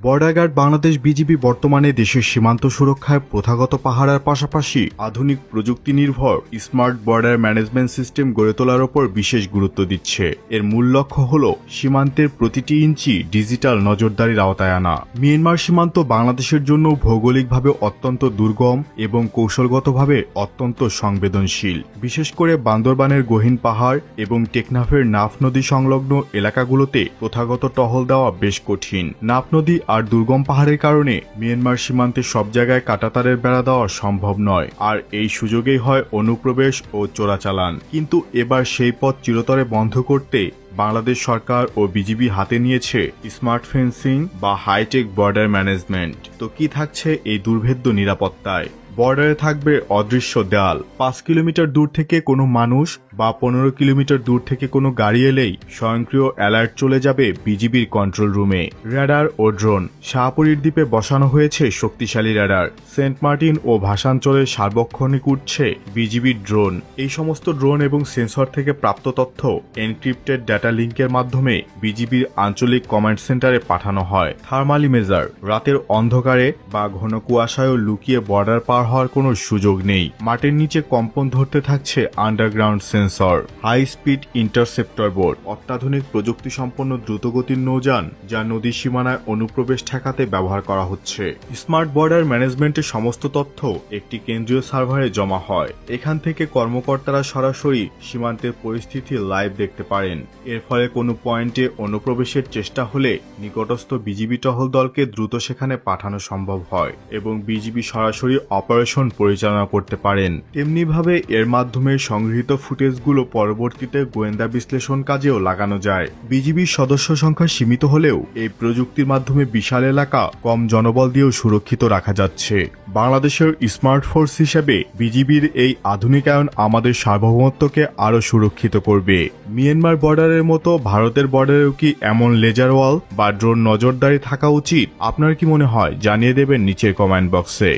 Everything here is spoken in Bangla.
বর্ডার গার্ড বাংলাদেশ বিজিবি বর্তমানে দেশের সীমান্ত সুরক্ষায় প্রথাগত পাহারার পাশাপাশি আধুনিক প্রযুক্তি নির্ভর স্মার্ট বর্ডার ম্যানেজমেন্ট সিস্টেম গড়ে তোলার ওপর বিশেষ গুরুত্ব দিচ্ছে। এর মূল লক্ষ্য হল সীমান্তের প্রতিটি ইঞ্চি ডিজিটাল নজরদারির আওতায় আনা। মিয়ানমার সীমান্ত বাংলাদেশের জন্য ভৌগোলিকভাবে অত্যন্ত দুর্গম এবং কৌশলগতভাবে অত্যন্ত সংবেদনশীল। বিশেষ করে বান্দরবানের গহীন পাহাড় এবং টেকনাফের নাফ নদী সংলগ্ন এলাকাগুলোতে প্রথাগত টহল দেওয়া বেশ কঠিন। নাফ নদী আর দুর্গম পাহাড়ের কারণে মিয়ানমার সীমান্তে সব জায়গায় কাঁটাতারের বেড়া দেওয়া সম্ভব নয়, আর এই সুযোগেই হয় অনুপ্রবেশ ও চোরাচালান। কিন্তু এবার সেই পথ চিরতরে বন্ধ করতে বাংলাদেশ সরকার ও বিজিবি হাতে নিয়েছে স্মার্ট ফেন্সিং বা হাইটেক বর্ডার ম্যানেজমেন্ট। তো কি থাকছে এই দুর্ভেদ্য নিরাপত্তায়? বর্ডারে থাকবে অদৃশ্য দেয়াল। 5 কিলোমিটার দূর থেকে কোনো মানুষ বা 15 কিলোমিটার দূর থেকে কোনো গাড়ি এলেই স্বয়ংক্রিয় অ্যালার্ট চলে যাবে বিজিবির কন্ট্রোল রুমে। র্যাডার ও ড্রোন। শাহপরীর দ্বীপে বসানো হয়েছে শক্তিশালী র্যাডার। সেন্ট মার্টিন ও ভাসানচরের সার্বক্ষণিক উঠছে বিজিবির ড্রোন। এই সমস্ত ড্রোন এবং সেন্সর থেকে প্রাপ্ত তথ্য এনক্রিপ্টেড ডেটা লিঙ্কের মাধ্যমে বিজিবির আঞ্চলিক কমান্ড সেন্টারে পাঠানো হয়। Thermal imager. রাতের অন্ধকারে বা ঘন কুয়াশায়ও লুকিয়ে বর্ডার পার হওয়ার কোনো সুযোগ নেই। মাটির নিচে কম্পন ধরতে থাকছে underground sensor. High speed interceptor boat. অত্যাধুনিক প্রযুক্তি সম্পন্ন দ্রুতগতির নৌযান যা নদী সীমানায় অনুপ্রবেশ ঠেকাতে ব্যবহার করা হচ্ছে। স্মার্ট বর্ডার ম্যানেজমেন্টের সমস্ত তথ্য একটি কেন্দ্রীয় সার্ভারে জমা হয়। এখান থেকে কর্মকর্তারা সরাসরি সীমান্তের পরিস্থিতি লাইভ দেখতে পারেন। এর ফলে কোনো পয়েন্টে অনুপ্রবেশের চেষ্টা হলে নিকটস্থ বিজিবি টহল দলকে দ্রুত সেখানে পাঠানো সম্ভব হয় এবং বিজিবি সরাসরি অপারেশন পরিচালনা করতে পারেন। তেমনিভাবে এর মাধ্যমে সংগৃহীত ফুটেজগুলো পরবর্তীতে গোয়েন্দা বিশ্লেষণ কাজেও লাগানো যায়। বিজিবির সদস্য সংখ্যা সীমিত হলেও এই প্রযুক্তির মাধ্যমে বিশাল এলাকা কম জনবল দিয়েও সুরক্ষিত রাখা যাচ্ছে। বাংলাদেশের স্মার্ট ফোর্স হিসেবে বিজিবির এই আধুনিকায়ন আমাদের সার্বভৌমত্বকে আরও সুরক্ষিত করবে। মিয়ানমার বর্ডারের মতো ভারতের বর্ডারেও কি এমন লেজার ওয়াল বা ড্রোন নজরদারি থাকা উচিত? আপনার কি মনে হয়? জানিয়ে দেবেন নিচের কমেন্ট বক্সে।